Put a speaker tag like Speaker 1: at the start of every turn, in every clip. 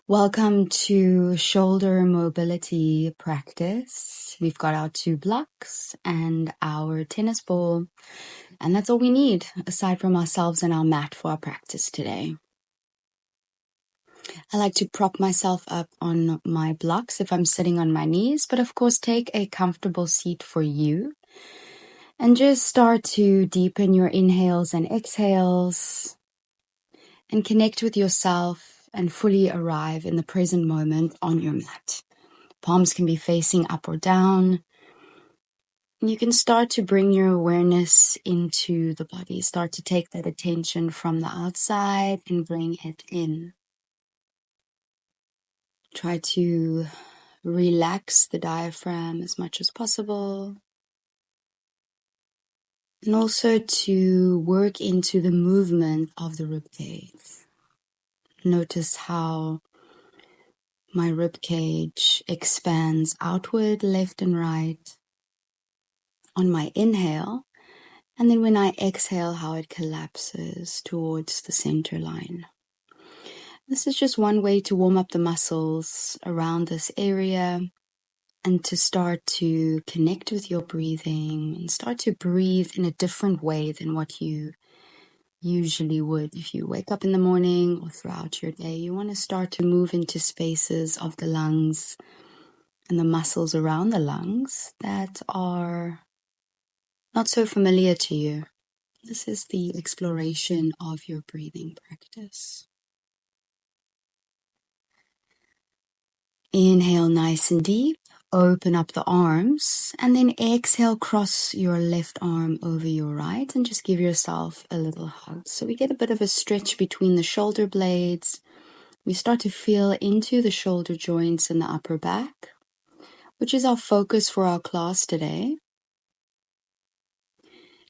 Speaker 1: Welcome to shoulder mobility practice. We've got our 2 blocks and our tennis ball, and that's all we need aside from ourselves and our mat for our practice today. I like to prop myself up on my blocks if I'm sitting on my knees, but of course take a comfortable seat for you. And just start to deepen your inhales and exhales and connect with yourself and fully arrive in the present moment on your mat. Palms can be facing up or down. You can start to bring your awareness into the body. Start to take that attention from the outside and bring it in. Try to relax the diaphragm as much as possible. And also to work into the movement of the ribcage. Notice how my ribcage expands outward, left and right on my inhale. And then when I exhale, how it collapses towards the center line. This is just one way to warm up the muscles around this area and to start to connect with your breathing and start to breathe in a different way than what you usually would. If you wake up in the morning or throughout your day, you want to start to move into spaces of the lungs and the muscles around the lungs that are not so familiar to you. This is the exploration of your breathing practice. Inhale nice and deep, open up the arms, and then exhale, cross your left arm over your right and just give yourself a little hug. So we get a bit of a stretch between the shoulder blades. We start to feel into the shoulder joints and the upper back, which is our focus for our class today.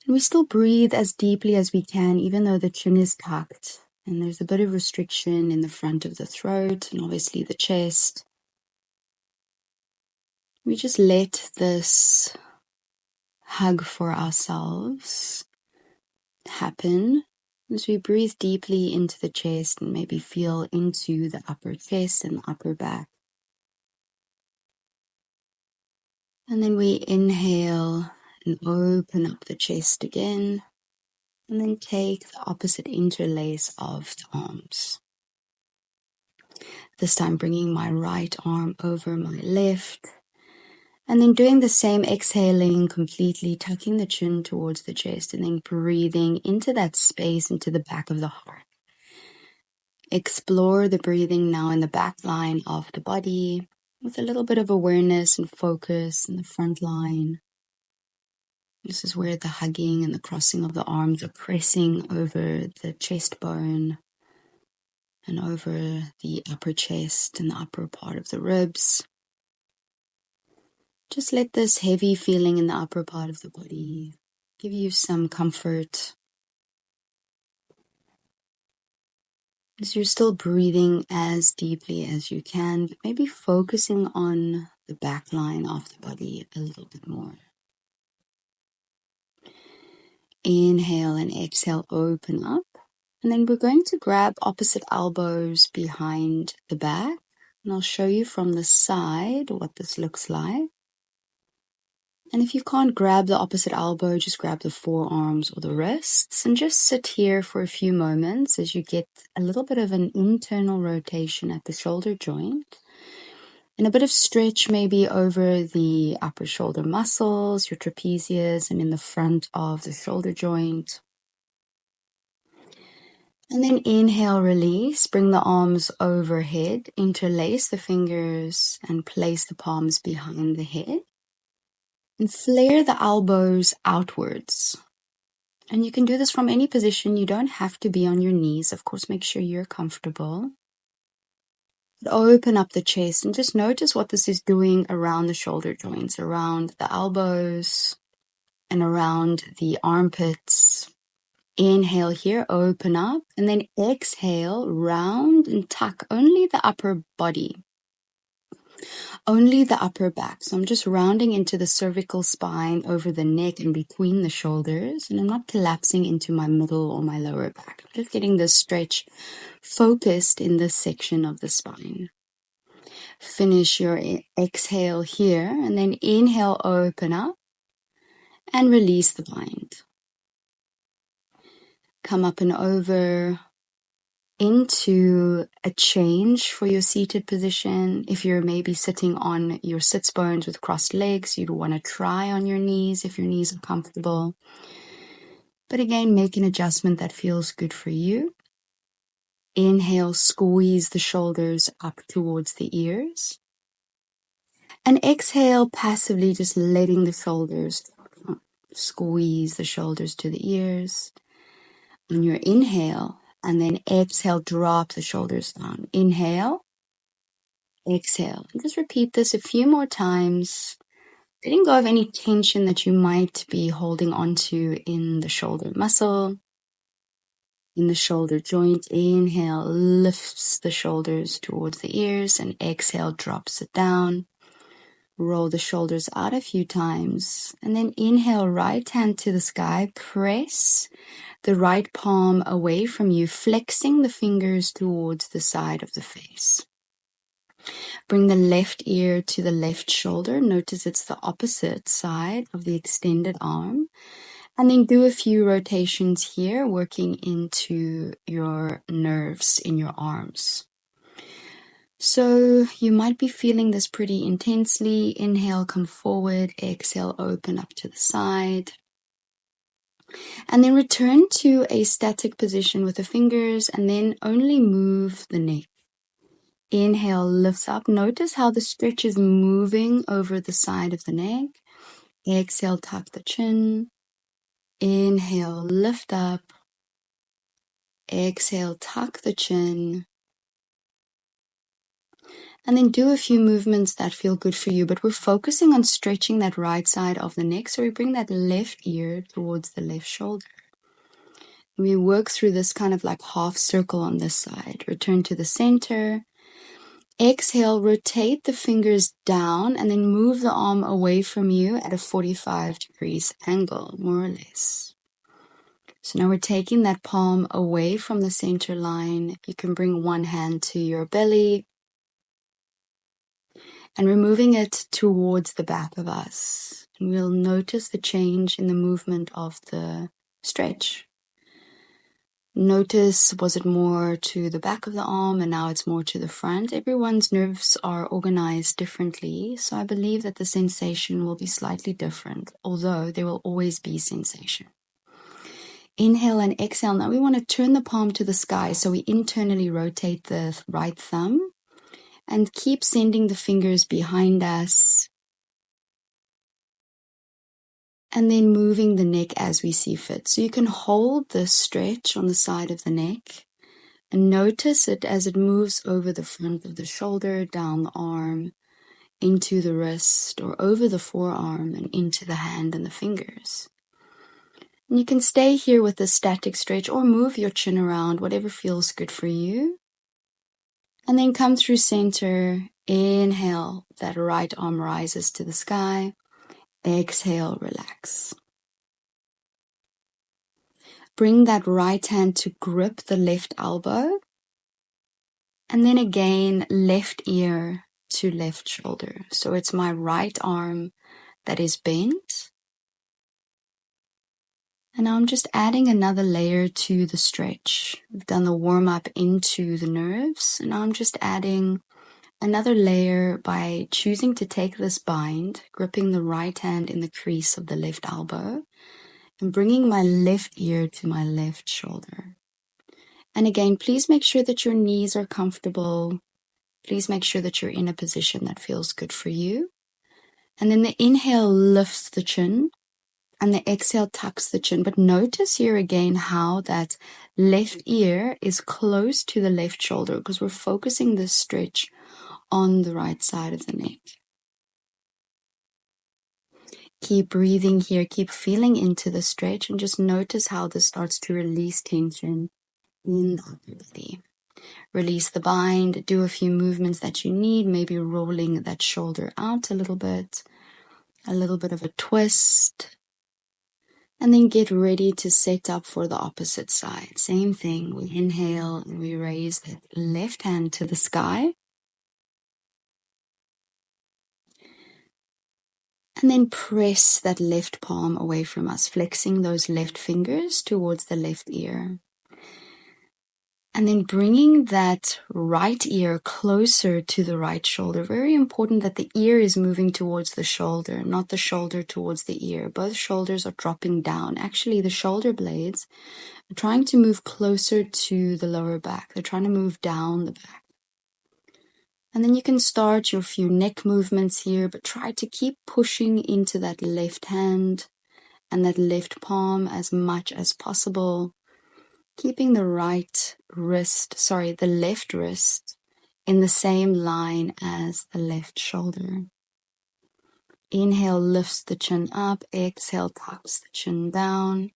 Speaker 1: And we still breathe as deeply as we can, even though the chin is tucked. And there's a bit of restriction in the front of the throat and obviously the chest. We just let this hug for ourselves happen as we breathe deeply into the chest and maybe feel into the upper chest and the upper back. And then we inhale and open up the chest again. And then take the opposite interlace of the arms. This time bringing my right arm over my left. And then doing the same, exhaling completely, tucking the chin towards the chest and then breathing into that space, into the back of the heart. Explore the breathing now in the back line of the body with a little bit of awareness and focus in the front line. This is where the hugging and the crossing of the arms are pressing over the chest bone and over the upper chest and the upper part of the ribs. Just let this heavy feeling in the upper part of the body give you some comfort. As you're still breathing as deeply as you can, but maybe focusing on the back line of the body a little bit more. Inhale and exhale, open up. And then we're going to grab opposite elbows behind the back. And I'll show you from the side what this looks like. And if you can't grab the opposite elbow, just grab the forearms or the wrists and just sit here for a few moments as you get a little bit of an internal rotation at the shoulder joint and a bit of stretch maybe over the upper shoulder muscles, your trapezius, and in the front of the shoulder joint. And then inhale, release, bring the arms overhead, interlace the fingers and place the palms behind the head. And flare the elbows outwards. And you can do this from any position. You don't have to be on your knees. Of course, make sure you're comfortable. But open up the chest and just notice what this is doing around the shoulder joints, around the elbows and around the armpits. Inhale here, open up, and then exhale, round and tuck only the upper body. Only the upper back. So I'm just rounding into the cervical spine over the neck and between the shoulders. And I'm not collapsing into my middle or my lower back. I'm just getting this stretch focused in this section of the spine. Finish your exhale here and then inhale, open up and release the bind. Come up and over into a change for your seated position. If you're maybe sitting on your sits bones with crossed legs, you'd want to try on your knees if your knees are comfortable. But again, make an adjustment that feels good for you. Inhale, squeeze the shoulders up towards the ears. And exhale, passively just letting the shoulders squeeze the shoulders to the ears. On your inhale, and then exhale, drop the shoulders down. Inhale, exhale. And just repeat this a few more times, letting go of any tension that you might be holding onto in the shoulder muscle, in the shoulder joint. Inhale, lifts the shoulders towards the ears, and exhale, drops it down. Roll the shoulders out a few times, and then inhale, right hand to the sky, press the right palm away from you, flexing the fingers towards the side of the face. Bring the left ear to the left shoulder. Notice it's the opposite side of the extended arm. And then do a few rotations here, working into your nerves in your arms. So you might be feeling this pretty intensely. Inhale, come forward. Exhale, open up to the side. And then return to a static position with the fingers, and then only move the neck. Inhale, lifts up. Notice how the stretch is moving over the side of the neck. Exhale, tuck the chin. Inhale, lift up. Exhale, tuck the chin. And then do a few movements that feel good for you. But we're focusing on stretching that right side of the neck. So we bring that left ear towards the left shoulder. We work through this kind of like half circle on this side. Return to the center. Exhale, rotate the fingers down and then move the arm away from you at a 45 degrees angle, more or less. So now we're taking that palm away from the center line. You can bring one hand to your belly and we're moving it towards the back of us. And we'll notice the change in the movement of the stretch. Notice, was it more to the back of the arm and now it's more to the front? Everyone's nerves are organized differently, so I believe that the sensation will be slightly different, although there will always be sensation. Inhale and exhale. Now we want to turn the palm to the sky, so we internally rotate the right thumb and keep sending the fingers behind us and then moving the neck as we see fit. So you can hold the stretch on the side of the neck and notice it as it moves over the front of the shoulder, down the arm, into the wrist, or over the forearm and into the hand and the fingers. And you can stay here with the static stretch or move your chin around, whatever feels good for you. And then come through center. Inhale, that right arm rises to the sky. Exhale, relax. Bring that right hand to grip the left elbow. And then again, left ear to left shoulder. So it's my right arm that is bent. And now I'm just adding another layer to the stretch. We've done the warm up into the nerves. And now I'm just adding another layer by choosing to take this bind, gripping the right hand in the crease of the left elbow, and bringing my left ear to my left shoulder. And again, please make sure that your knees are comfortable. Please make sure that you're in a position that feels good for you. And then the inhale lifts the chin and the exhale tucks the chin. But notice here again how that left ear is close to the left shoulder because we're focusing this stretch on the right side of the neck. Keep breathing here, keep feeling into the stretch and just notice how this starts to release tension in the upper body. Release the bind, do a few movements that you need, maybe rolling that shoulder out a little bit of a twist, and then get ready to set up for the opposite side. Same thing, we inhale and we raise that left hand to the sky. And then press that left palm away from us, flexing those left fingers towards the left ear. And then bringing that right ear closer to the right shoulder. Very important that the ear is moving towards the shoulder, not the shoulder towards the ear. Both shoulders are dropping down. Actually, the shoulder blades are trying to move closer to the lower back. They're trying to move down the back. And then you can start your few neck movements here, but try to keep pushing into that left hand and that left palm as much as possible. Keeping the left wrist in the same line as the left shoulder. Inhale lifts the chin up, exhale tucks the chin down.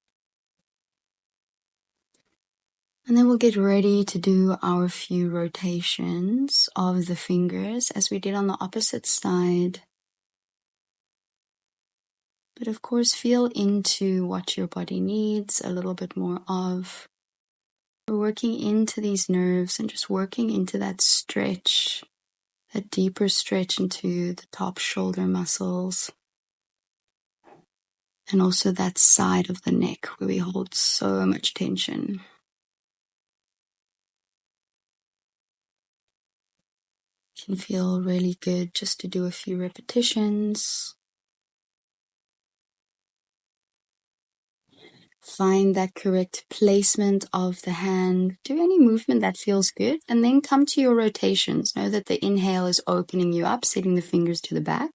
Speaker 1: And then we'll get ready to do our few rotations of the fingers as we did on the opposite side. But of course, feel into what your body needs a little bit more of. We're working into these nerves and just working into that stretch, that deeper stretch into the top shoulder muscles. And also that side of the neck where we hold so much tension. It can feel really good just to do a few repetitions. Find that correct placement of the hand. Do any movement that feels good, and then come to your rotations. Know that the inhale is opening you up, setting the fingers to the back,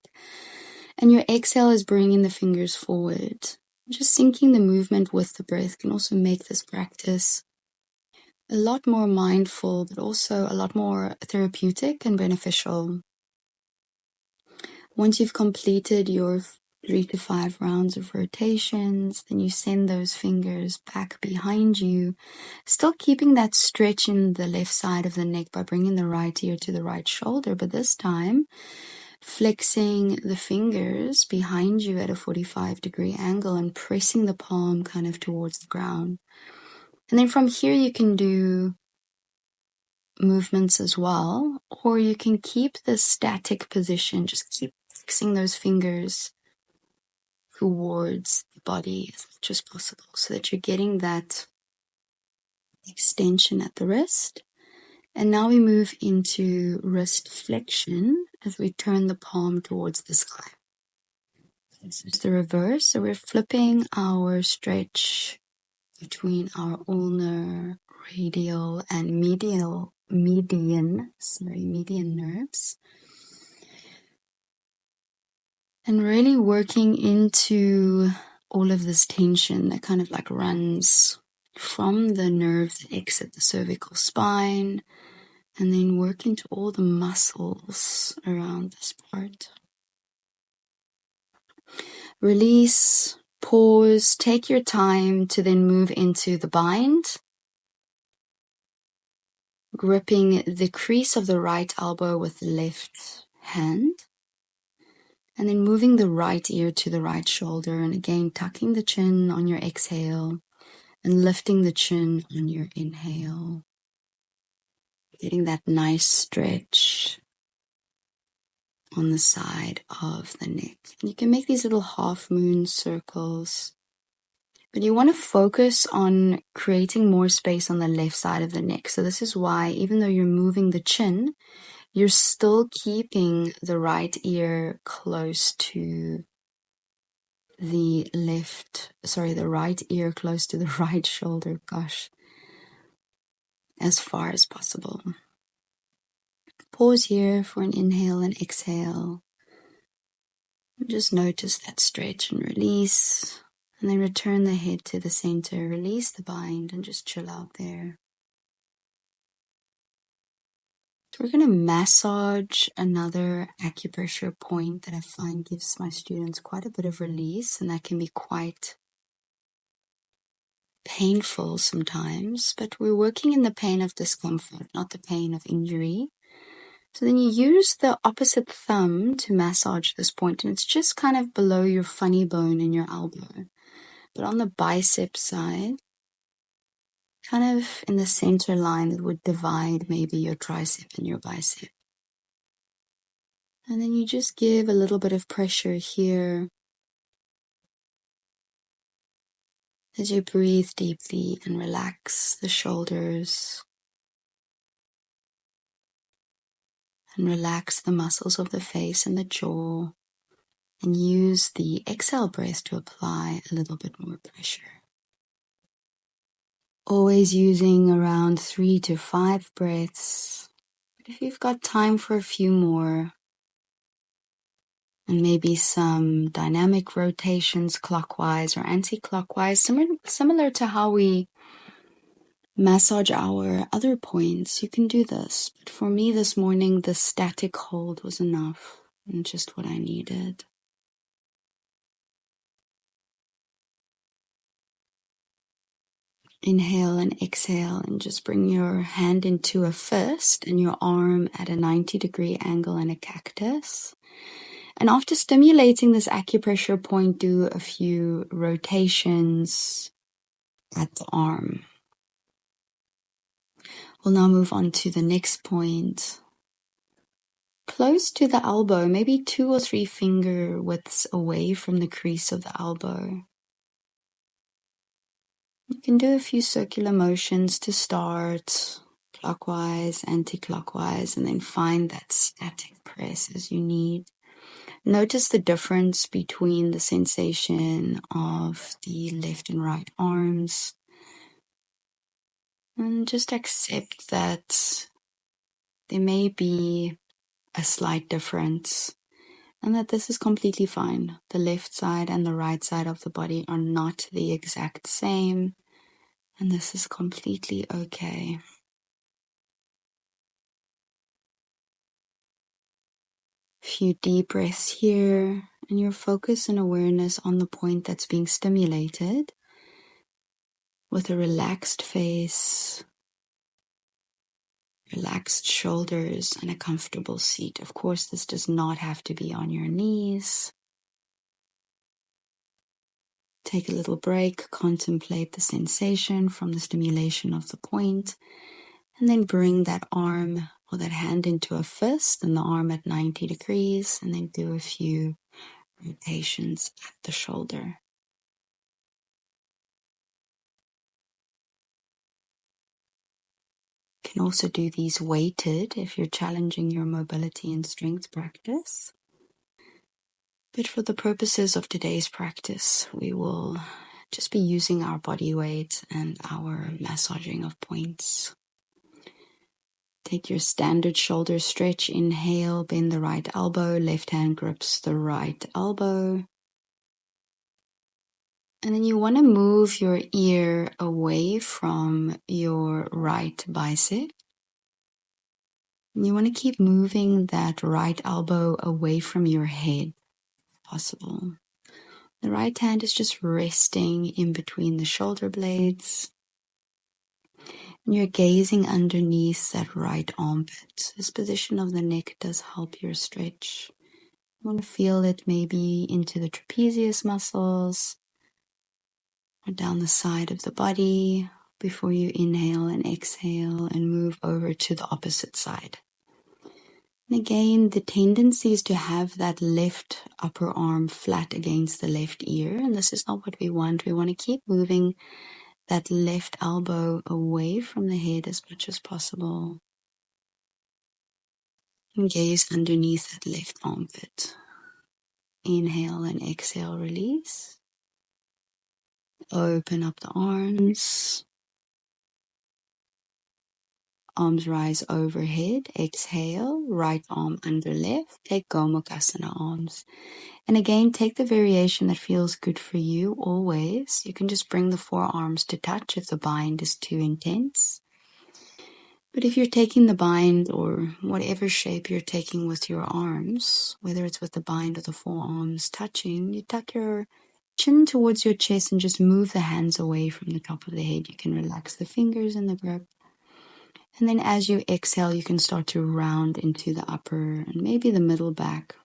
Speaker 1: and your exhale is bringing the fingers forward. Just syncing the movement with the breath can also make this practice a lot more mindful, but also a lot more therapeutic and beneficial. Once you've completed your 3 to 5 rounds of rotations, then you send those fingers back behind you, still keeping that stretch in the left side of the neck by bringing the right ear to the right shoulder, but this time flexing the fingers behind you at a 45-degree angle and pressing the palm kind of towards the ground. And then from here you can do movements as well, or you can keep the static position, just keep flexing those fingers towards the body as much as possible so that you're getting that extension at the wrist. And now we move into wrist flexion as we turn the palm towards the sky. This is the reverse, so we're flipping our stretch between our ulnar, radial, and median nerves. And really working into all of this tension that kind of like runs from the nerves that exit the cervical spine, and then work into all the muscles around this part. Release, pause, take your time to then move into the bind, gripping the crease of the right elbow with the left hand. And then moving the right ear to the right shoulder, and again tucking the chin on your exhale and lifting the chin on your inhale. Getting that nice stretch on the side of the neck. And you can make these little half moon circles, but you want to focus on creating more space on the left side of the neck. So this is why, even though you're moving the chin, you're still keeping the right ear close to the right ear close to the right shoulder, as far as possible. Pause here for an inhale and exhale. Just notice that stretch and release, and then return the head to the center, release the bind, and just chill out there. We're going to massage another acupressure point that I find gives my students quite a bit of release, and that can be quite painful sometimes, but we're working in the pain of discomfort, not the pain of injury. So then you use the opposite thumb to massage this point, and it's just kind of below your funny bone in your elbow. But on the bicep side, kind of in the center line that would divide maybe your tricep and your bicep. And then you just give a little bit of pressure here as you breathe deeply and relax the shoulders and relax the muscles of the face and the jaw, and use the exhale breath to apply a little bit more pressure. Always using around 3 to 5 breaths. But if you've got time for a few more, and maybe some dynamic rotations clockwise or anti-clockwise, similar to how we massage our other points, you can do this. But for me this morning, the static hold was enough and just what I needed. Inhale and exhale, and just bring your hand into a fist and your arm at a 90-degree angle in a cactus. And after stimulating this acupressure point, do a few rotations at the arm. We'll now move on to the next point. Close to the elbow, maybe 2 or 3 finger widths away from the crease of the elbow. You can do a few circular motions to start, clockwise, anti-clockwise, and then find that static press as you need. Notice the difference between the sensation of the left and right arms. And just accept that there may be a slight difference and that this is completely fine. The left side and the right side of the body are not the exact same, and this is completely okay. A few deep breaths here, and your focus and awareness on the point that's being stimulated with a relaxed face, relaxed shoulders, and a comfortable seat. Of course, this does not have to be on your knees. Take a little break, contemplate the sensation from the stimulation of the point, and then bring that arm or that hand into a fist and the arm at 90 degrees, and then do a few rotations at the shoulder. You can also do these weighted if you're challenging your mobility and strength practice. But for the purposes of today's practice, we will just be using our body weight and our massaging of points. Take your standard shoulder stretch. Inhale, bend the right elbow, left hand grips the right elbow. And then you want to move your ear away from your right bicep. And you want to keep moving that right elbow away from your head, if possible. The right hand is just resting in between the shoulder blades. And you're gazing underneath that right armpit. This position of the neck does help your stretch. You want to feel it maybe into the trapezius muscles or down the side of the body before you inhale and exhale and move over to the opposite side. And again, the tendency is to have that left upper arm flat against the left ear, and this is not what we want. We want to keep moving that left elbow away from the head as much as possible. And gaze underneath that left armpit. Inhale and exhale, release. Open up the arms. Arms rise overhead. Exhale, right arm under left. Take Gomukhasana arms. And again, take the variation that feels good for you always. You can just bring the forearms to touch if the bind is too intense. But if you're taking the bind or whatever shape you're taking with your arms, whether it's with the bind or the forearms touching, you tuck your chin towards your chest and just move the hands away from the top of the head. You can relax the fingers in the grip. And then as you exhale, you can start to round into the upper and maybe the middle back.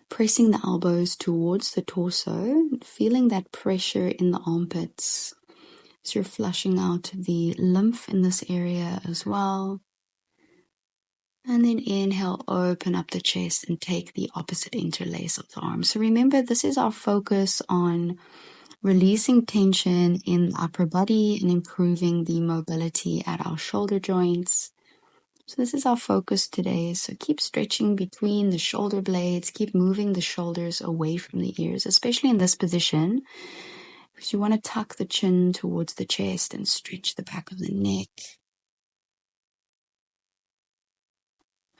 Speaker 1: Pressing the elbows towards the torso, feeling that pressure in the armpits. So you're flushing out the lymph in this area as well. And then inhale, open up the chest and take the opposite interlace of the arms. So remember, this is our focus on releasing tension in the upper body and improving the mobility at our shoulder joints. So this is our focus today. So keep stretching between the shoulder blades, keep moving the shoulders away from the ears, especially in this position, because you want to tuck the chin towards the chest and stretch the back of the neck.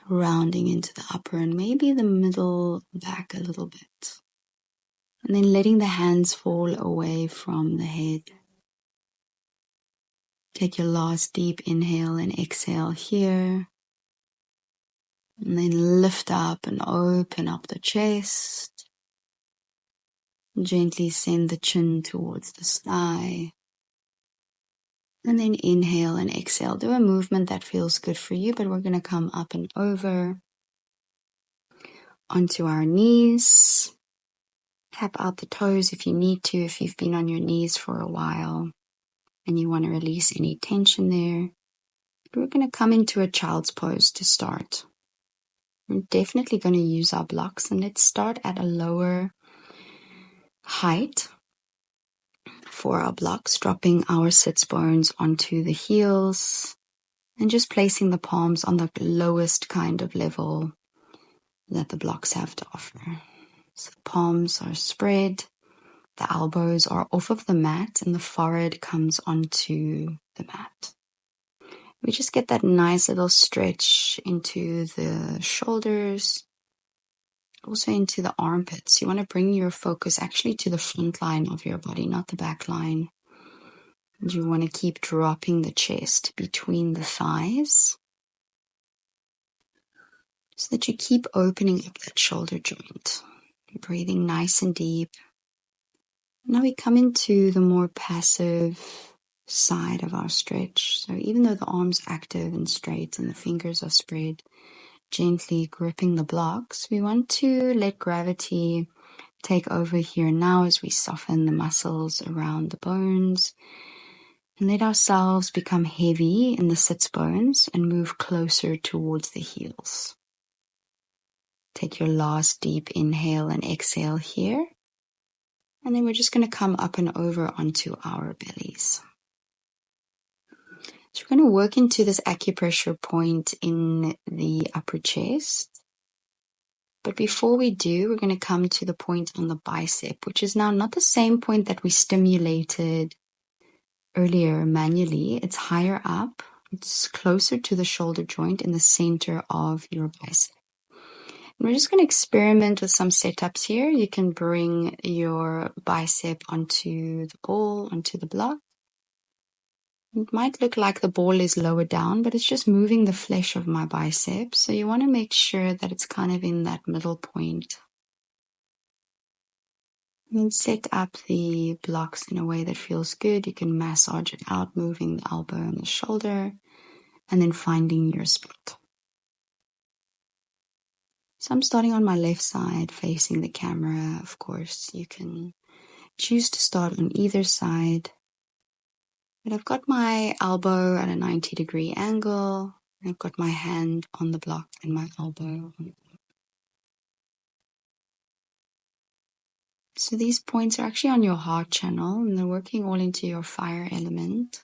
Speaker 1: Rounding into the upper and maybe the middle back a little bit. And then letting the hands fall away from the head. Take your last deep inhale and exhale here. And then lift up and open up the chest. Gently send the chin towards the sky. And then inhale and exhale. Do a movement that feels good for you, but we're going to come up and over onto our knees. Tap out the toes if you need to, if you've been on your knees for a while and you want to release any tension there. We're going to come into a child's pose to start. We're definitely going to use our blocks, and let's start at a lower height for our blocks, dropping our sits bones onto the heels and just placing the palms on the lowest kind of level that the blocks have to offer. So the palms are spread, the elbows are off of the mat, and the forehead comes onto the mat. We just get that nice little stretch into the shoulders, also into the armpits. You want to bring your focus actually to the front line of your body, not the back line. And you want to keep dropping the chest between the thighs so that you keep opening up that shoulder joint. Breathing nice and deep. Now we come into the more passive side of our stretch. So even though the arm's active and straight and the fingers are spread, gently gripping the blocks, we want to let gravity take over here now as we soften the muscles around the bones and let ourselves become heavy in the sits bones and move closer towards the heels. Take your last deep inhale and exhale here. And then we're just going to come up and over onto our bellies. So we're going to work into this acupressure point in the upper chest. But before we do, we're going to come to the point on the bicep, which is now not the same point that we stimulated earlier manually. It's higher up. It's closer to the shoulder joint in the center of your bicep. And we're just going to experiment with some setups here. You can bring your bicep onto the ball, onto the block. It might look like the ball is lower down, but it's just moving the flesh of my bicep. So you want to make sure that it's kind of in that middle point. And set up the blocks in a way that feels good. You can massage it out, moving the elbow and the shoulder, and then finding your spot. So I'm starting on my left side, facing the camera. Of course, you can choose to start on either side. But I've got my elbow at a 90-degree angle. I've got my hand on the block and my elbow on the block. So these points are actually on your heart channel, and they're working all into your fire element.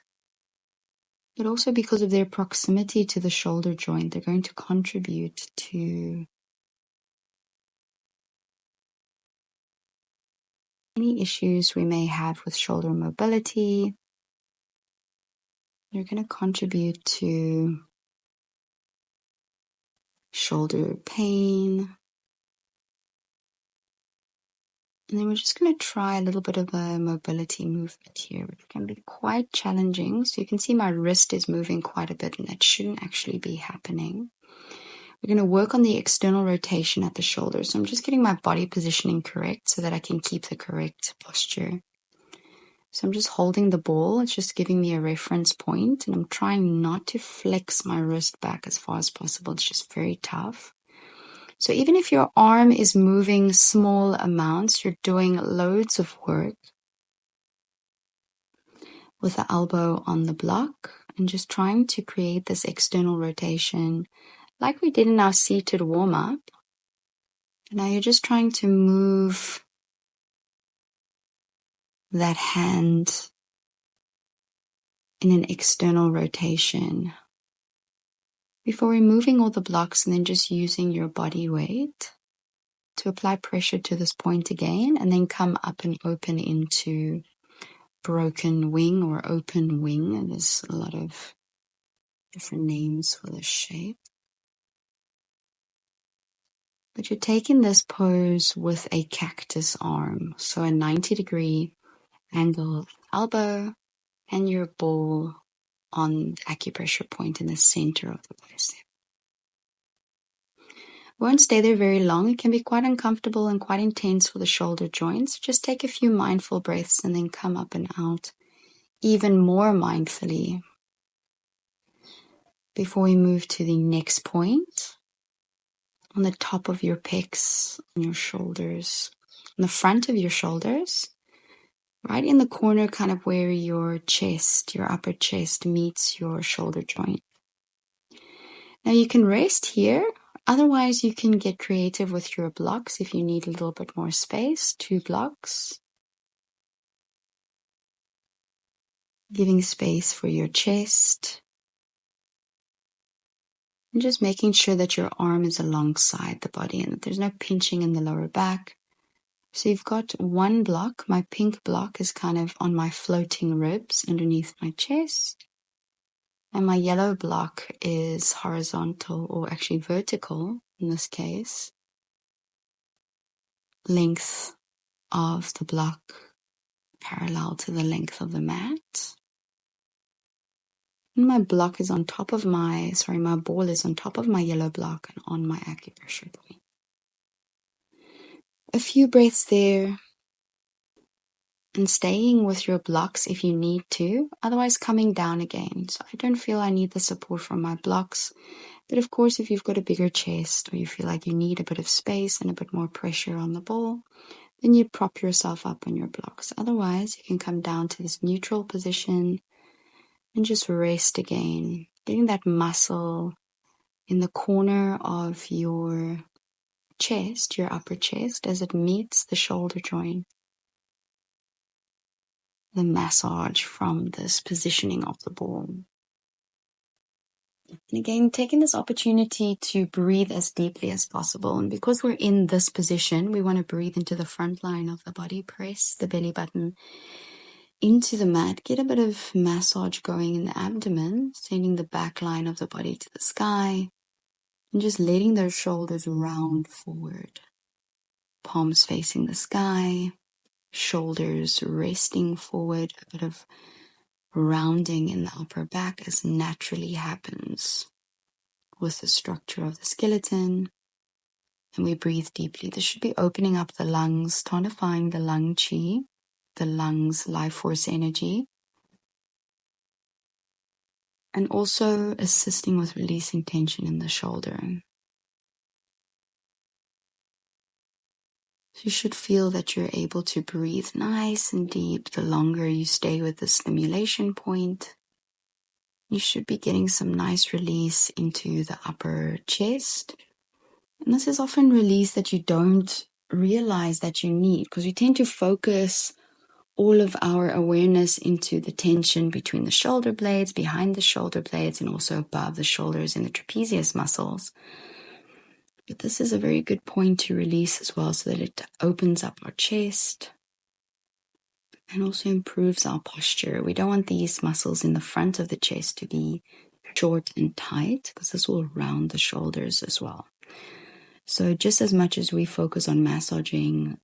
Speaker 1: But also because of their proximity to the shoulder joint, they're going to contribute to any issues we may have with shoulder mobility. They're going to contribute to shoulder pain. And then we're just going to try a little bit of a mobility movement here, which can be quite challenging. So you can see my wrist is moving quite a bit, and that shouldn't actually be happening. We're going to work on the external rotation at the shoulders. So I'm just getting my body positioning correct so that I can keep the correct posture. So I'm just holding the ball. It's just giving me a reference point, and I'm trying not to flex my wrist back as far as possible. It's just very tough. So even if your arm is moving small amounts, you're doing loads of work with the elbow on the block and just trying to create this external rotation like we did in our seated warm-up. Now you're just trying to move that hand in an external rotation before removing all the blocks and then just using your body weight to apply pressure to this point again, and then come up and open into broken wing or open wing. And there's a lot of different names for this shape. But you're taking this pose with a cactus arm, so a 90-degree angle elbow and your ball on the acupressure point in the center of the bicep. Won't stay there very long. It can be quite uncomfortable and quite intense for the shoulder joints. Just take a few mindful breaths and then come up and out even more mindfully before we move to the next point. On the top of your pecs, on your shoulders, on the front of your shoulders, right in the corner, kind of where your chest, your upper chest meets your shoulder joint. Now you can rest here. Otherwise, you can get creative with your blocks if you need a little bit more space. 2 blocks. Giving space for your chest. And just making sure that your arm is alongside the body and that there's no pinching in the lower back. So you've got 1 block. My pink block is kind of on my floating ribs underneath my chest. And my yellow block is horizontal, or actually vertical in this case. Length of the block parallel to the length of the mat. And my block is on top of my ball is on top of my yellow block and on my acupressure point. A few breaths there, and staying with your blocks if you need to, otherwise coming down again. So I don't feel I need the support from my blocks, but of course if you've got a bigger chest or you feel like you need a bit of space and a bit more pressure on the ball, then you prop yourself up on your blocks. Otherwise you can come down to this neutral position and just rest again, getting that muscle in the corner of your chest, your upper chest, as it meets the shoulder joint. The massage from this positioning of the ball. And again, taking this opportunity to breathe as deeply as possible. And because we're in this position, we want to breathe into the front line of the body, press the belly button into the mat, get a bit of massage going in the abdomen, sending the back line of the body to the sky, and just letting those shoulders round forward. Palms facing the sky, shoulders resting forward, a bit of rounding in the upper back as naturally happens with the structure of the skeleton. And we breathe deeply. This should be opening up the lungs, tonifying the lung chi, the lungs' life force energy, and also assisting with releasing tension in the shoulder. So you should feel that you're able to breathe nice and deep the longer you stay with the stimulation point. You should be getting some nice release into the upper chest. And this is often release that you don't realize that you need, because we tend to focus all of our awareness into the tension between the shoulder blades, behind the shoulder blades, and also above the shoulders in the trapezius muscles. But this is a very good point to release as well, so that it opens up our chest and also improves our posture. We don't want these muscles in the front of the chest to be short and tight, because this will round the shoulders as well. So just as much as we focus on massaging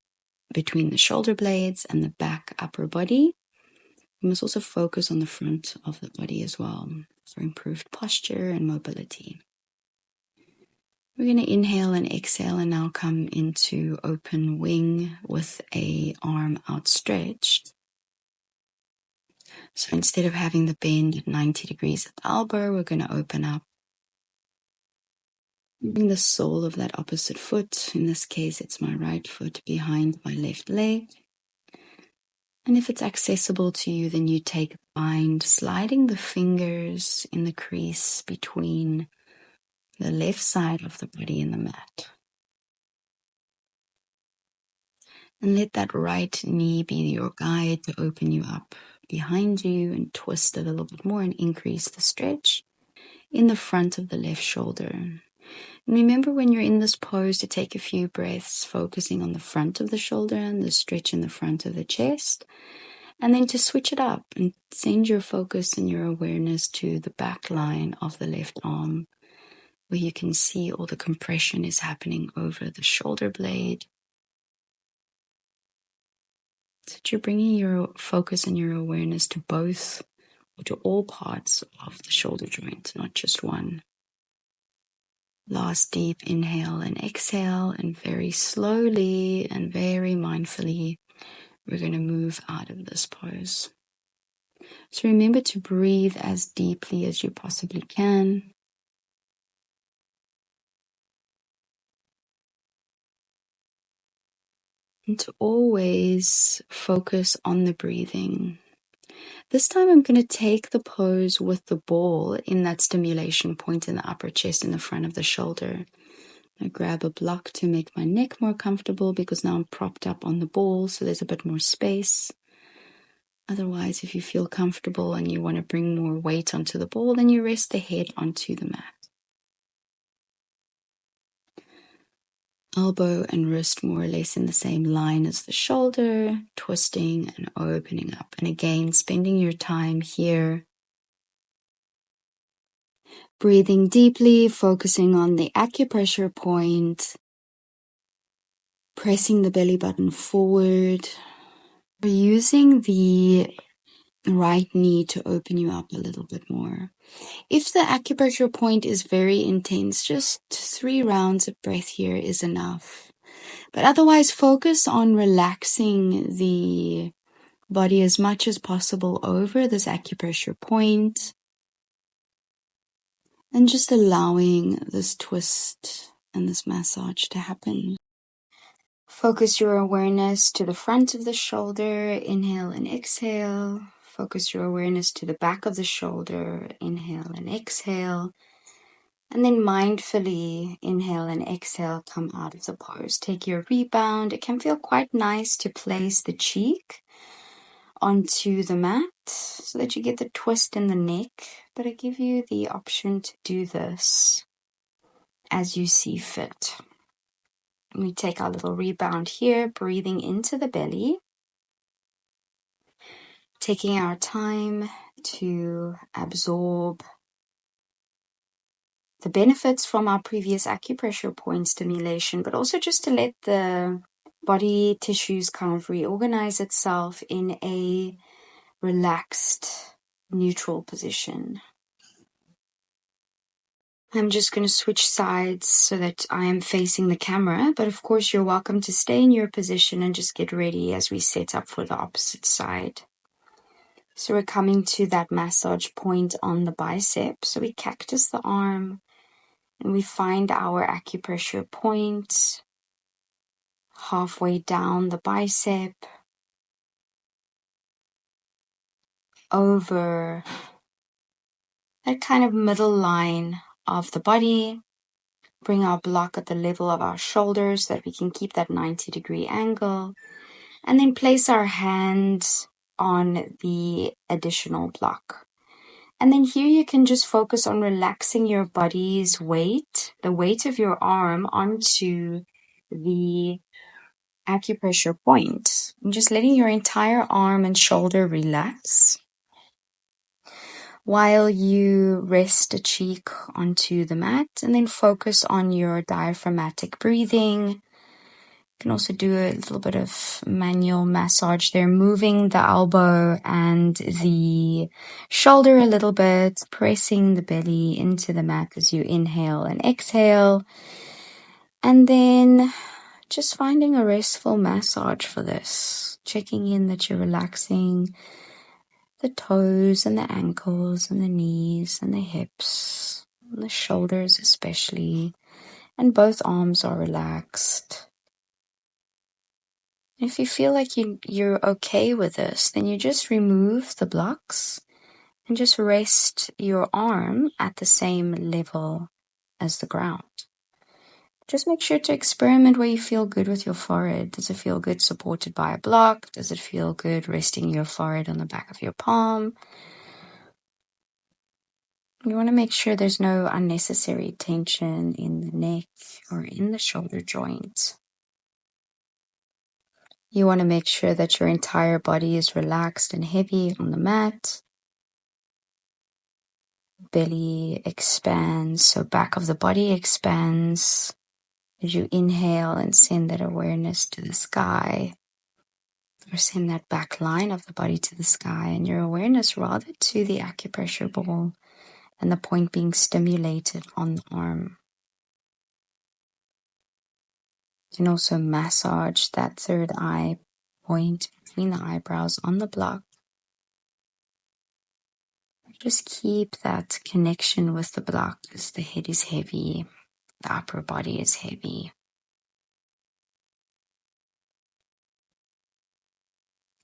Speaker 1: between the shoulder blades and the back upper body, we must also focus on the front of the body as well for improved posture and mobility. We're going to inhale and exhale and now come into open wing with a arm outstretched. So instead of having the bend at 90 degrees at the elbow, we're going to open up. Bring the sole of that opposite foot, in this case it's my right foot, behind my left leg. And if it's accessible to you, then you take bind, sliding the fingers in the crease between the left side of the body and the mat. And let that right knee be your guide to open you up behind you and twist a little bit more and increase the stretch in the front of the left shoulder. And remember when you're in this pose to take a few breaths, focusing on the front of the shoulder and the stretch in the front of the chest. And then to switch it up and send your focus and your awareness to the back line of the left arm, where you can see all the compression is happening over the shoulder blade. So that you're bringing your focus and your awareness to both, or to all parts of the shoulder joint, not just one. Last deep inhale and exhale, and very slowly and very mindfully, we're going to move out of this pose. So remember to breathe as deeply as you possibly can. And to always focus on the breathing. This time I'm going to take the pose with the ball in that stimulation point in the upper chest in the front of the shoulder. I grab a block to make my neck more comfortable because now I'm propped up on the ball, so there's a bit more space. Otherwise, if you feel comfortable and you want to bring more weight onto the ball, then you rest the head onto the mat. Elbow and wrist more or less in the same line as the shoulder, twisting and opening up. And again, spending your time here, breathing deeply, focusing on the acupressure point, pressing the belly button forward. We're using the right knee to open you up a little bit more. If the acupressure point is very intense, just 3 rounds of breath here is enough. But otherwise, focus on relaxing the body as much as possible over this acupressure point and just allowing this twist and this massage to happen. Focus your awareness to the front of the shoulder. Inhale and exhale. Focus your awareness to the back of the shoulder. Inhale and exhale. And then mindfully inhale and exhale, come out of the pose. Take your rebound. It can feel quite nice to place the cheek onto the mat so that you get the twist in the neck. But I give you the option to do this as you see fit. We take our little rebound here, breathing into the belly. Taking our time to absorb the benefits from our previous acupressure point stimulation, but also just to let the body tissues kind of reorganize itself in a relaxed, neutral position. I'm just going to switch sides so that I am facing the camera, but of course you're welcome to stay in your position and just get ready as we set up for the opposite side. So we're coming to that massage point on the bicep. So we cactus the arm and we find our acupressure point halfway down the bicep, over that kind of middle line of the body. Bring our block at the level of our shoulders so that we can keep that 90-degree angle. And then place our hands on the additional block. And then here you can just focus on relaxing your body's weight, the weight of your arm onto the acupressure point. And just letting your entire arm and shoulder relax while you rest a cheek onto the mat and then focus on your diaphragmatic breathing. You can also do a little bit of manual massage there, moving the elbow and the shoulder a little bit, pressing the belly into the mat as you inhale and exhale. And then just finding a restful massage for this, checking in that you're relaxing the toes and the ankles and the knees and the hips and the shoulders especially, and both arms are relaxed. If you feel like you're okay with this, then you just remove the blocks and just rest your arm at the same level as the ground. Just make sure to experiment where you feel good with your forehead. Does it feel good supported by a block? Does it feel good resting your forehead on the back of your palm? You want to make sure there's no unnecessary tension in the neck or in the shoulder joint. You want to make sure that your entire body is relaxed and heavy on the mat. Belly expands, so back of the body expands as you inhale and send that awareness to the sky, or send that back line of the body to the sky, and your awareness rather to the acupressure ball and the point being stimulated on the arm. You can also massage that third eye point between the eyebrows on the block. Just keep that connection with the block as the head is heavy, the upper body is heavy.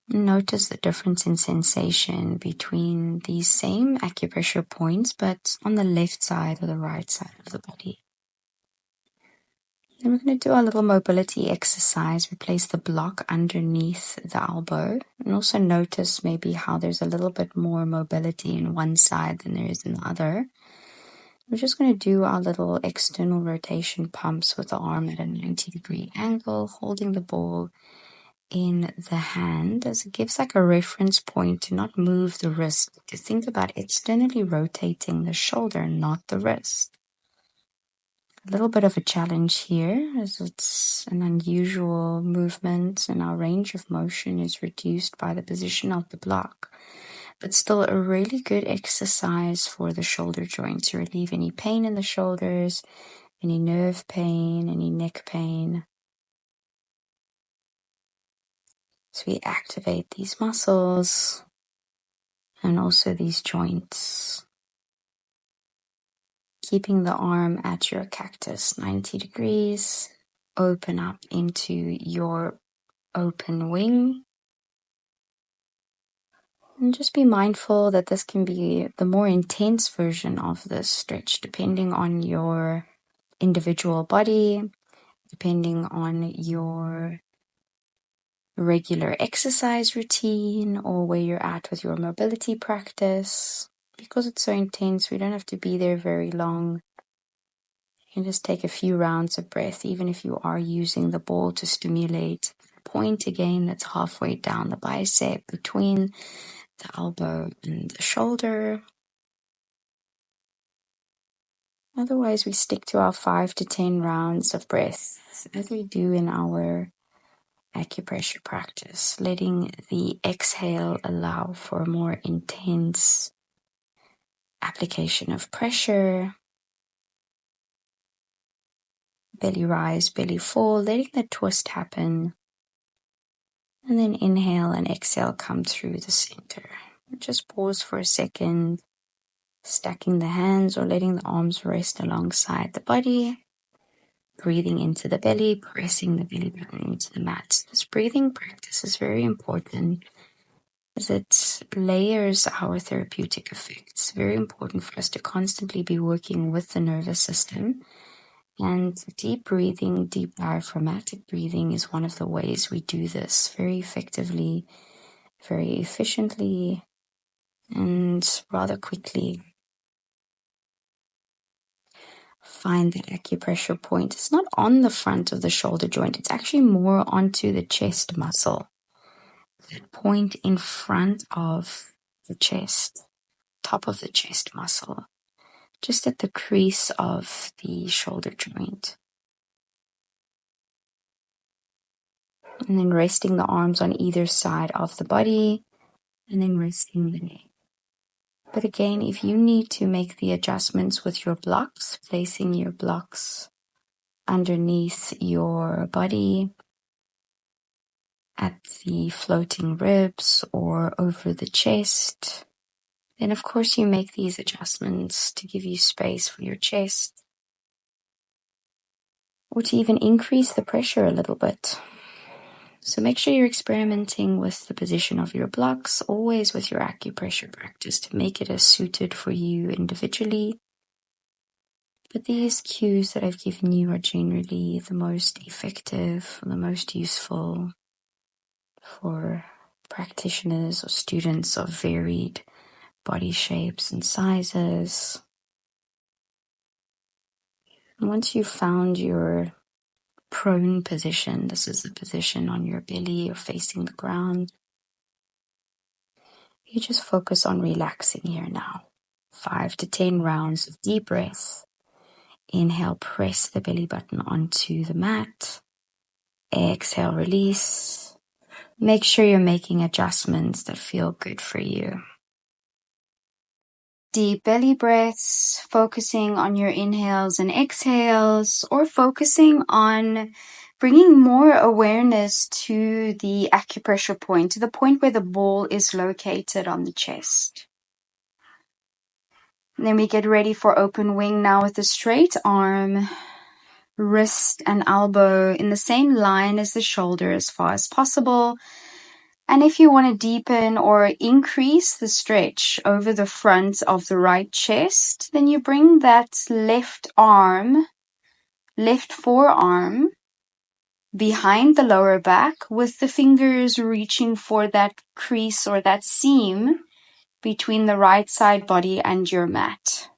Speaker 1: Notice the difference in sensation between these same acupressure points, but on the left side or the right side of the body. Then we're going to do our little mobility exercise. We place the block underneath the elbow, and also notice maybe how there's a little bit more mobility in one side than there is in the other. We're just going to do our little external rotation pumps with the arm at a 90-degree angle, holding the ball in the hand as it gives like a reference point to not move the wrist, to think about externally rotating the shoulder, not the wrist. A little bit of a challenge here as it's an unusual movement and our range of motion is reduced by the position of the block, but still a really good exercise for the shoulder joint to relieve any pain in the shoulders, any nerve pain, any neck pain. So we activate these muscles and also these joints. Keeping the arm at your cactus, 90 degrees. Open up into your open wing. And just be mindful that this can be the more intense version of this stretch, depending on your individual body, depending on your regular exercise routine or where you're at with your mobility practice. Because it's so intense, we don't have to be there very long. You can just take a few rounds of breath, even if you are using the ball to stimulate the point again that's halfway down the bicep between the elbow and the shoulder. Otherwise, we stick to our 5 to 10 rounds of breath as we do in our acupressure practice, letting the exhale allow for a more intense application of pressure. Belly rise, belly fall, letting the twist happen. And then inhale and exhale come through the center. Just pause for a second, stacking the hands or letting the arms rest alongside the body. Breathing into the belly, pressing the belly button into the mat. This breathing practice is very important as it layers our therapeutic effects. Very important for us to constantly be working with the nervous system. And deep breathing, deep diaphragmatic breathing is one of the ways we do this very effectively, very efficiently, and rather quickly. Find that acupressure point. It's not on the front of the shoulder joint. It's actually more onto the chest muscle. That point in front of the chest, top of the chest muscle, just at the crease of the shoulder joint. And then resting the arms on either side of the body, and then resting the neck. But again, if you need to make the adjustments with your blocks, placing your blocks underneath your body, at the floating ribs or over the chest. Then of course you make these adjustments to give you space for your chest, or to even increase the pressure a little bit. So make sure you're experimenting with the position of your blocks, always with your acupressure practice, to make it as suited for you individually. But these cues that I've given you are generally the most effective, the most useful for practitioners or students of varied body shapes and sizes. And once you've found your prone position, this is the position on your belly or facing the ground, you just focus on relaxing here now. 5 to 10 rounds of deep breath. Inhale, press the belly button onto the mat. Exhale, release. Make sure you're making adjustments that feel good for you. Deep belly breaths, focusing on your inhales and exhales, or focusing on bringing more awareness to the acupressure point, to the point where the ball is located on the chest. And then we get ready for open wing now with the straight arm, wrist and elbow in the same line as the shoulder as far as possible. And if you want to deepen or increase the stretch over the front of the right chest, then you bring that left forearm behind the lower back with the fingers reaching for that crease or that seam between the right side body and your mat.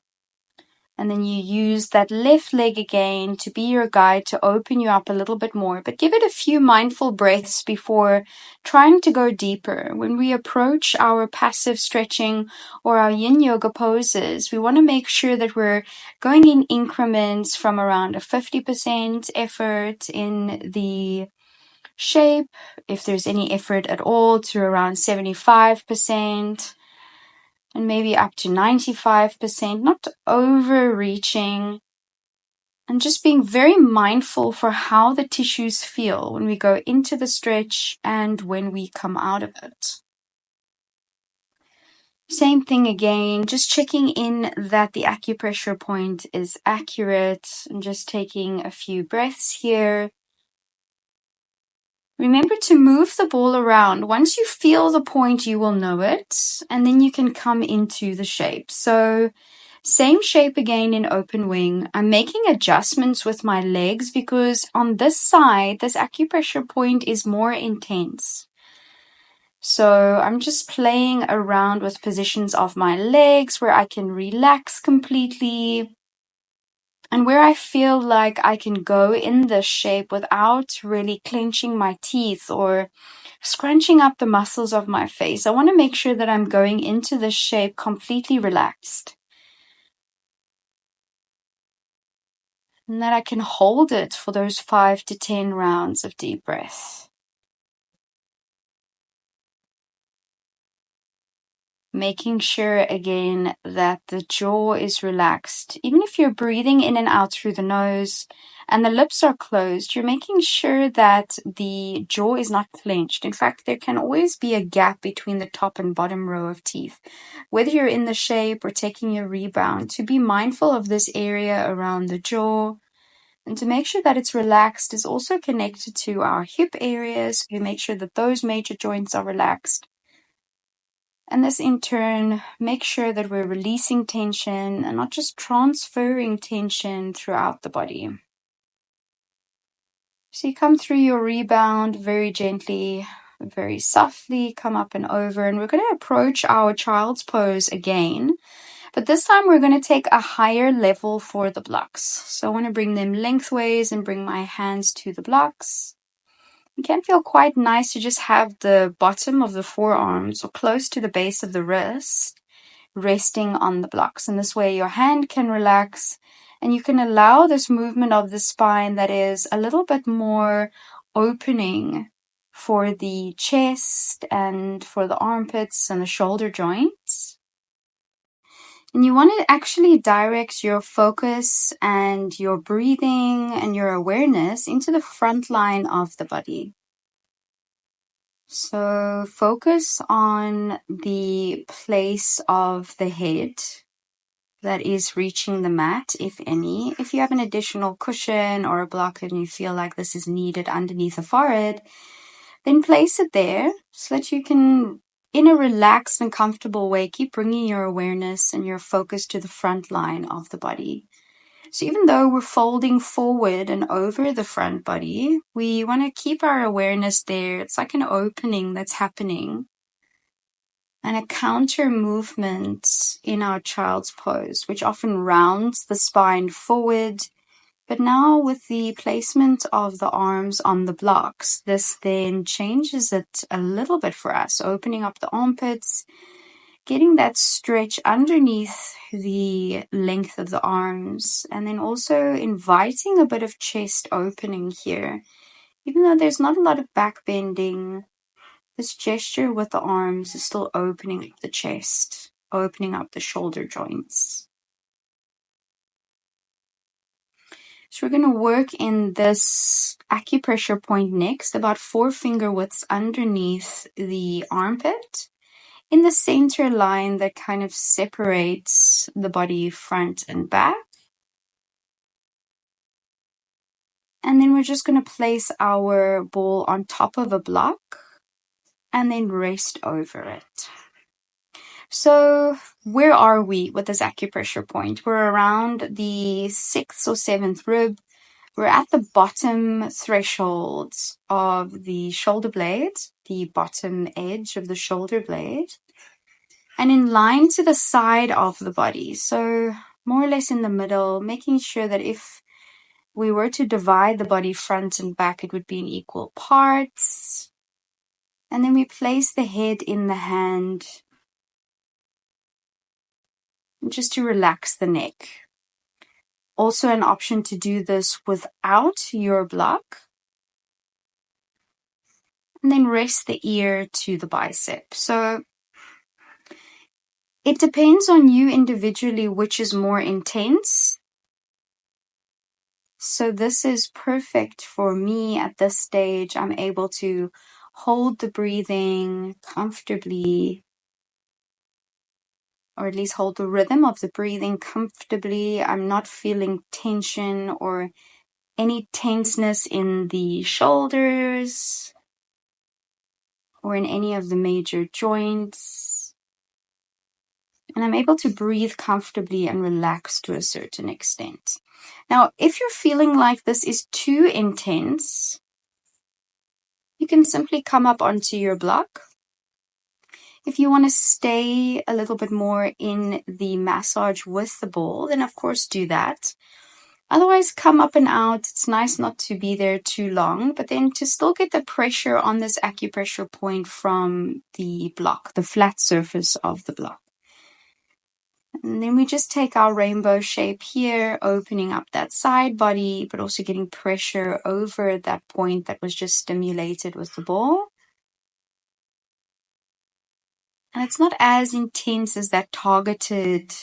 Speaker 1: And then you use that left leg again to be your guide to open you up a little bit more. But give it a few mindful breaths before trying to go deeper. When we approach our passive stretching or our yin yoga poses, we want to make sure that we're going in increments from around a 50% effort in the shape, if there's any effort at all, to around 75%. And maybe up to 95%, not overreaching, and just being very mindful for how the tissues feel when we go into the stretch and when we come out of it. Same thing again, just checking in that the acupressure point is accurate and just taking a few breaths here. Remember to move the ball around. Once you feel the point, you will know it, and then you can come into the shape. So same shape again in open wing. I'm making adjustments with my legs because on this side, this acupressure point is more intense. So I'm just playing around with positions of my legs where I can relax completely, and where I feel like I can go in this shape without really clenching my teeth or scrunching up the muscles of my face. I want to make sure that I'm going into this shape completely relaxed, and that I can hold it for those 5 to 10 rounds of deep breath. Making sure again that the jaw is relaxed. Even if you're breathing in and out through the nose and the lips are closed, you're making sure that the jaw is not clenched. In fact, there can always be a gap between the top and bottom row of teeth. Whether you're in the shape or taking your rebound, to be mindful of this area around the jaw and to make sure that it's relaxed is also connected to our hip areas. We make sure that those major joints are relaxed. And this in turn makes sure that we're releasing tension and not just transferring tension throughout the body. So you come through your rebound very gently, very softly, come up and over. And we're going to approach our child's pose again. But this time we're going to take a higher level for the blocks. So I want to bring them lengthways and bring my hands to the blocks. It can feel quite nice to just have the bottom of the forearms or close to the base of the wrist resting on the blocks. And this way your hand can relax and you can allow this movement of the spine that is a little bit more opening for the chest and for the armpits and the shoulder joints. And you want to actually direct your focus and your breathing and your awareness into the front line of the body. So focus on the place of the head that is reaching the mat, if any. If you have an additional cushion or a block and you feel like this is needed underneath the forehead, then place it there so that you can, in a relaxed and comfortable way, keep bringing your awareness and your focus to the front line of the body. So even though we're folding forward and over the front body, we want to keep our awareness there. It's like an opening that's happening and a counter movement in our child's pose, which often rounds the spine forward. But now with the placement of the arms on the blocks, this then changes it a little bit for us, opening up the armpits, getting that stretch underneath the length of the arms, and then also inviting a bit of chest opening here. Even though there's not a lot of back bending, this gesture with the arms is still opening up the chest, opening up the shoulder joints. So we're going to work in this acupressure point next, about 4 finger widths underneath the armpit, in the center line that kind of separates the body front and back. And then we're just going to place our ball on top of a block and then rest over it. So where are we with this acupressure point? We're around the 6th or 7th rib. We're at the bottom threshold of the shoulder blade, the bottom edge of the shoulder blade, and in line to the side of the body. So more or less in the middle, making sure that if we were to divide the body front and back, it would be in equal parts. And then we place the head in the hand just to relax the neck. Also an option to do this without your block. And then rest the ear to the bicep. So it depends on you individually which is more intense. So this is perfect for me at this stage. I'm able to hold the breathing comfortably, or at least hold the rhythm of the breathing comfortably. I'm not feeling tension or any tenseness in the shoulders or in any of the major joints. And I'm able to breathe comfortably and relax to a certain extent. Now, if you're feeling like this is too intense, you can simply come up onto your block. If you want to stay a little bit more in the massage with the ball, then of course do that. Otherwise, come up and out. It's nice not to be there too long, but then to still get the pressure on this acupressure point from the block, the flat surface of the block. And then we just take our rainbow shape here, opening up that side body, but also getting pressure over that point that was just stimulated with the ball. And it's not as intense as that targeted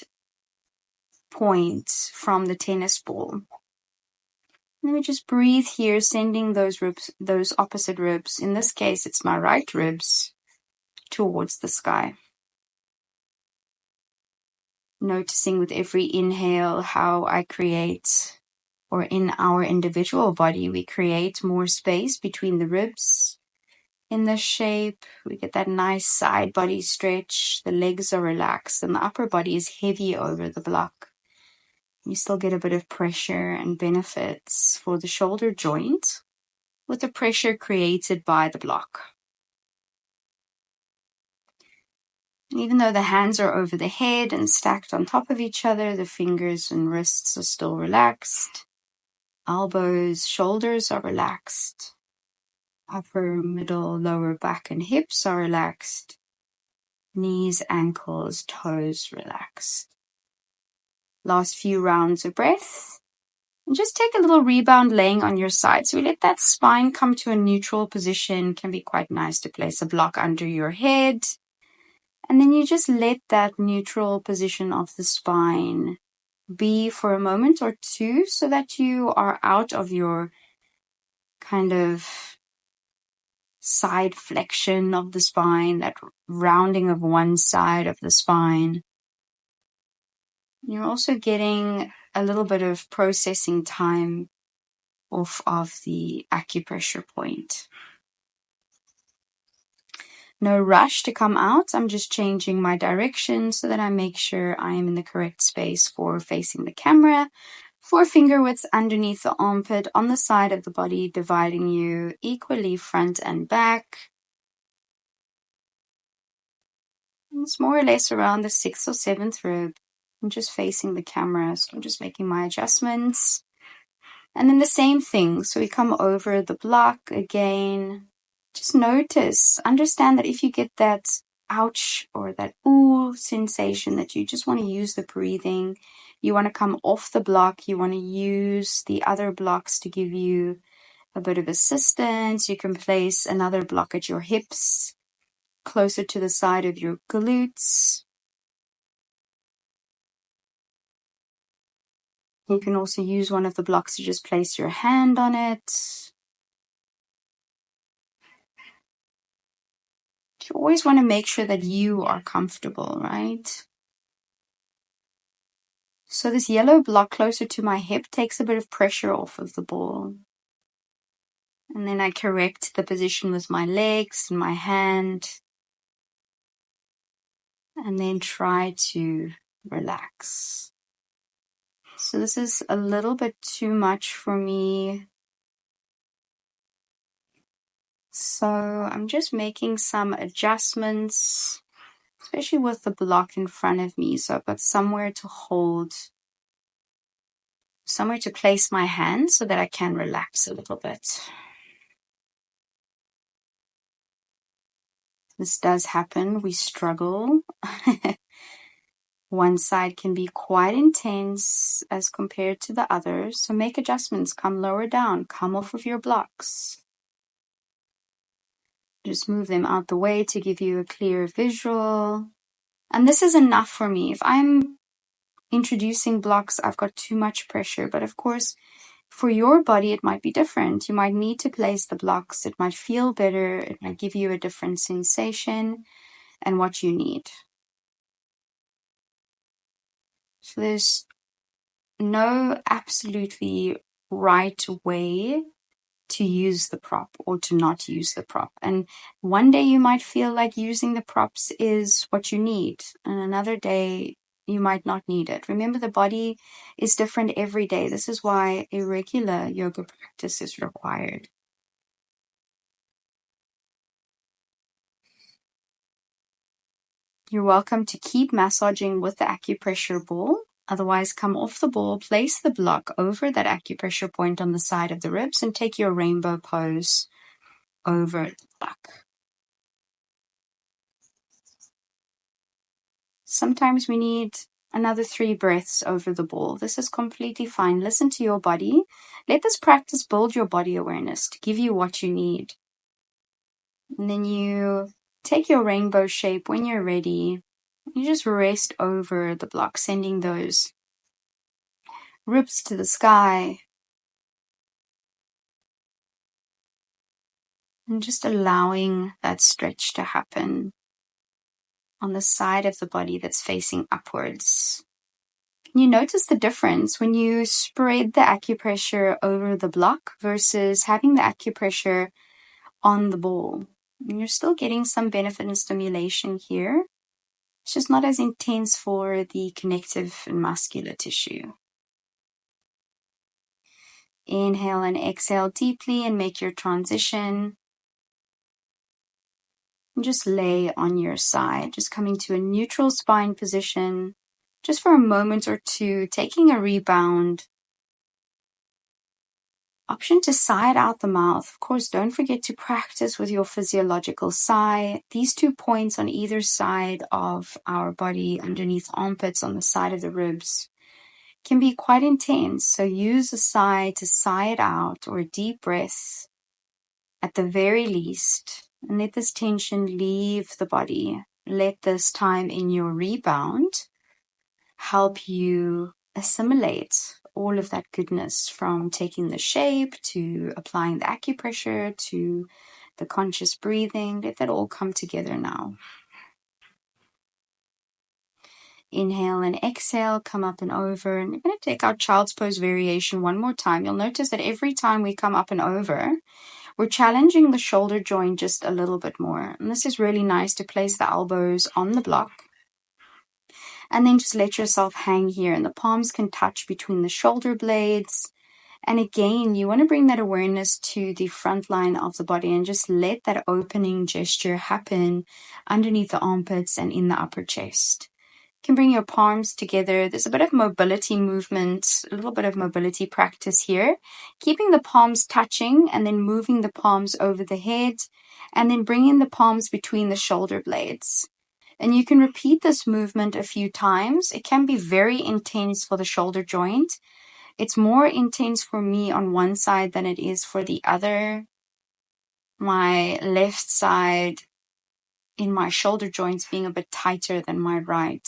Speaker 1: point from the tennis ball. Let me just breathe here, sending those ribs, those opposite ribs. In this case, it's my right ribs towards the sky. Noticing with every inhale how I create, or in our individual body, we create more space between the ribs. In this shape, we get that nice side body stretch. The legs are relaxed and the upper body is heavy over the block. You still get a bit of pressure and benefits for the shoulder joint with the pressure created by the block. And even though the hands are over the head and stacked on top of each other, the fingers and wrists are still relaxed. Elbows, shoulders are relaxed. Upper, middle, lower back and hips are relaxed. Knees, ankles, toes relaxed. Last few rounds of breath. And just take a little rebound laying on your side. So we let that spine come to a neutral position. Can be quite nice to place a block under your head. And then you just let that neutral position of the spine be for a moment or two so that you are out of your kind of side flexion of the spine, that rounding of one side of the spine. You're also getting a little bit of processing time off of the acupressure point. No rush to come out. I'm just changing my direction so that I make sure I am in the correct space for facing the camera. 4 finger widths underneath the armpit on the side of the body, dividing you equally front and back. It's more or less around the 6th or 7th rib. I'm just facing the camera, so I'm just making my adjustments. And then the same thing. So we come over the block again. Just notice, understand that if you get that ouch or that ooh sensation, that you just want to use the breathing, you want to come off the block, you want to use the other blocks to give you a bit of assistance. You can place another block at your hips, closer to the side of your glutes. You can also use one of the blocks to just place your hand on it. You always want to make sure that you are comfortable, right? So this yellow block closer to my hip takes a bit of pressure off of the ball. And then I correct the position with my legs and my hand. And then try to relax. So this is a little bit too much for me. So I'm just making some adjustments, especially with the block in front of me. So I've got somewhere to hold, somewhere to place my hand so that I can relax a little bit. This does happen. We struggle. One side can be quite intense as compared to the other. So make adjustments. Come lower down. Come off of your blocks. Just move them out the way to give you a clear visual. And this is enough for me. If I'm introducing blocks, I've got too much pressure. But of course, for your body, it might be different. You might need to place the blocks. It might feel better. It might give you a different sensation and what you need. So there's no absolutely right way to use the prop or to not use the prop. And one day you might feel like using the props is what you need. And another day you might not need it. Remember, the body is different every day. This is why a regular yoga practice is required. You're welcome to keep massaging with the acupressure ball. Otherwise, come off the ball, place the block over that acupressure point on the side of the ribs, and take your rainbow pose over the block. Sometimes we need another 3 breaths over the ball. This is completely fine. Listen to your body. Let this practice build your body awareness to give you what you need. And then you take your rainbow shape when you're ready. You just rest over the block, sending those ribs to the sky. And just allowing that stretch to happen on the side of the body that's facing upwards. You notice the difference when you spread the acupressure over the block versus having the acupressure on the ball. And you're still getting some benefit and stimulation here. It's just not as intense for the connective and muscular tissue. Inhale and exhale deeply and make your transition. And just lay on your side, just coming to a neutral spine position, just for a moment or two, taking a rebound. Option to sigh it out the mouth. Of course, don't forget to practice with your physiological sigh. These 2 points on either side of our body, underneath armpits, on the side of the ribs, can be quite intense. So use a sigh to sigh it out, or a deep breath at the very least, and let this tension leave the body. let this time in your rebound help you assimilate all of that goodness, from taking the shape to applying the acupressure to the conscious breathing. Let that all come together now. Inhale and exhale, come up and over. And we're going to take our child's pose variation one more time. You'll notice that every time we come up and over, we're challenging the shoulder joint just a little bit more. And this is really nice to place the elbows on the block. And then just let yourself hang here, and the palms can touch between the shoulder blades. And again, you want to bring that awareness to the front line of the body and just let that opening gesture happen underneath the armpits and in the upper chest. You can bring your palms together. There's a bit of mobility movement, a little bit of mobility practice here. Keeping the palms touching and then moving the palms over the head, and then bringing the palms between the shoulder blades. And you can repeat this movement a few times. It can be very intense for the shoulder joint. It's more intense for me on one side than it is for the other. My left side in my shoulder joints being a bit tighter than my right.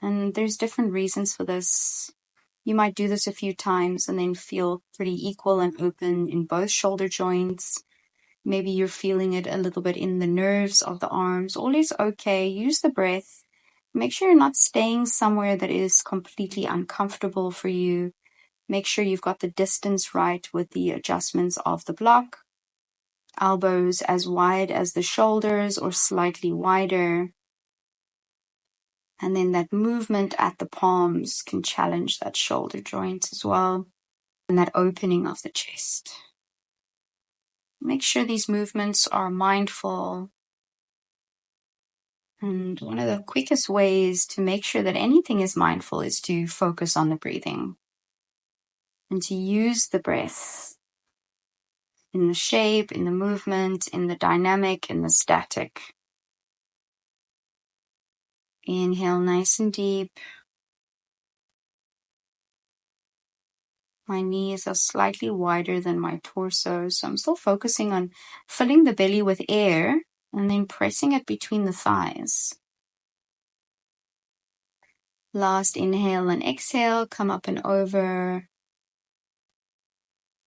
Speaker 1: And there's different reasons for this. You might do this a few times and then feel pretty equal and open in both shoulder joints. Maybe you're feeling it a little bit in the nerves of the arms. All is okay. Use the breath. Make sure you're not staying somewhere that is completely uncomfortable for you. Make sure you've got the distance right with the adjustments of the block. Elbows as wide as the shoulders or slightly wider. And then that movement at the palms can challenge that shoulder joint as well. And that opening of the chest. Make sure these movements are mindful. And one of the quickest ways to make sure that anything is mindful is to focus on the breathing. And to use the breath in the shape, in the movement, in the dynamic, in the static. Inhale nice and deep. My knees are slightly wider than my torso, so I'm still focusing on filling the belly with air and then pressing it between the thighs. Last inhale and exhale, come up and over.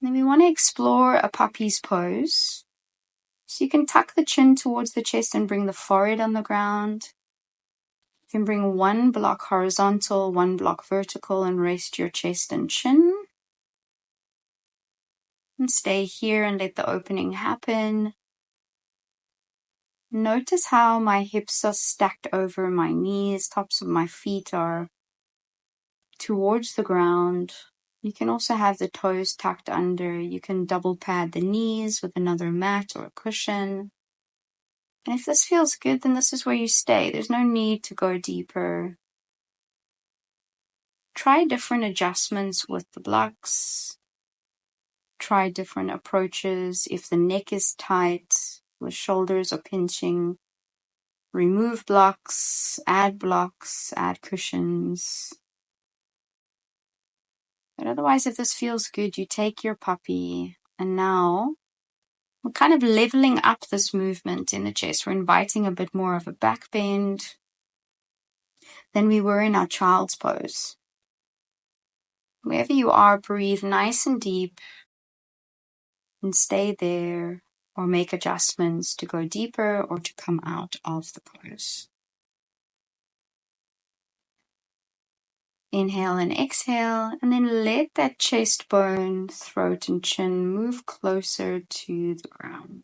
Speaker 1: Then we want to explore a puppy's pose. So you can tuck the chin towards the chest and bring the forehead on the ground. You can bring one block horizontal, one block vertical, and rest your chest and chin. And stay here and let the opening happen. Notice how my hips are stacked over my knees, tops of my feet are towards the ground. You can also have the toes tucked under. You can double pad the knees with another mat or a cushion. And if this feels good, then this is where you stay. There's no need to go deeper. Try different adjustments with the blocks. Try different approaches. If the neck is tight, the shoulders are pinching, remove blocks, add cushions. But otherwise, if this feels good, you take your puppy, and now we're kind of leveling up this movement in the chest. We're inviting a bit more of a back bend than we were in our child's pose. Wherever you are, breathe nice and deep and stay there, or make adjustments to go deeper or to come out of the pose. Inhale and exhale, and then let that chest bone, throat and chin move closer to the ground.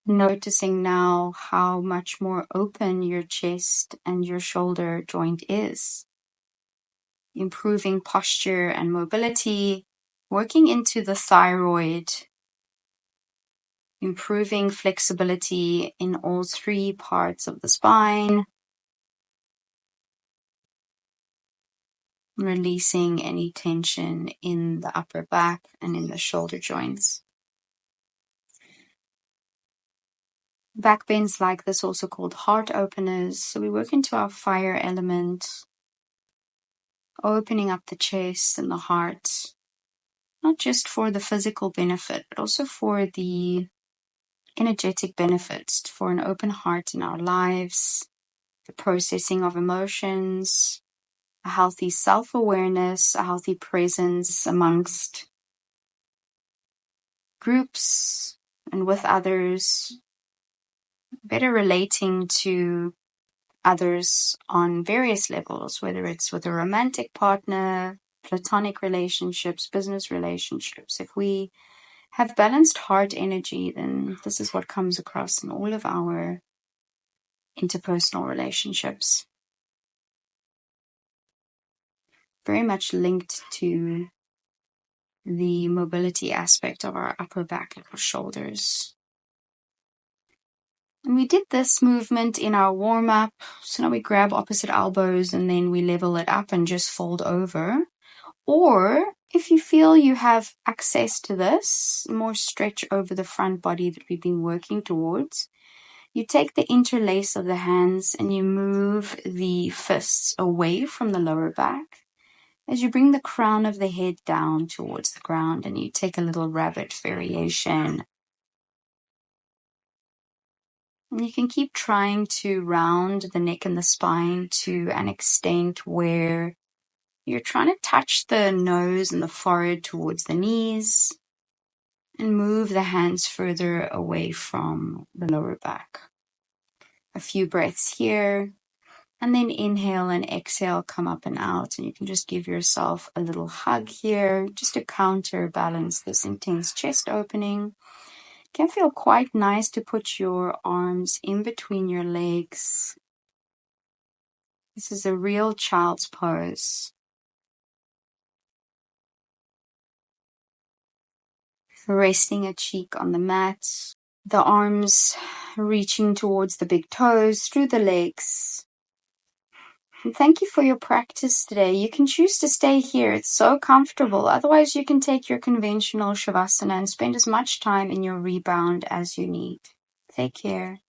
Speaker 1: Noticing now how much more open your chest and your shoulder joint is. Improving posture and mobility, working into the thyroid, improving flexibility in all three parts of the spine, releasing any tension in the upper back and in the shoulder joints. Back bends like this, also called heart openers. So we work into our fire element, opening up the chest and the heart, not just for the physical benefit, but also for the energetic benefits, for an open heart in our lives, the processing of emotions, a healthy self-awareness, a healthy presence amongst groups and with others, better relating to others on various levels, whether it's with a romantic partner, platonic relationships, business relationships. If we have balanced heart energy, then this is what comes across in all of our interpersonal relationships. Very much linked to the mobility aspect of our upper back and our shoulders. And we did this movement in our warm-up. So now we grab opposite elbows and then we level it up and just fold over. Or if you feel you have access to this, more stretch over the front body that we've been working towards, you take the interlace of the hands and you move the fists away from the lower back as you bring the crown of the head down towards the ground, and you take a little rabbit variation. And you can keep trying to round the neck and the spine to an extent where you're trying to touch the nose and the forehead towards the knees and move the hands further away from the lower back. A few breaths here, and then inhale and exhale, come up and out. And you can just give yourself a little hug here just to counterbalance this intense chest opening. It can feel quite nice to put your arms in between your legs. This is a real child's pose. Resting a cheek on the mat, the arms reaching towards the big toes, through the legs. And thank you for your practice today. You can choose to stay here. It's so comfortable. Otherwise, you can take your conventional Shavasana and spend as much time in your rebound as you need. Take care.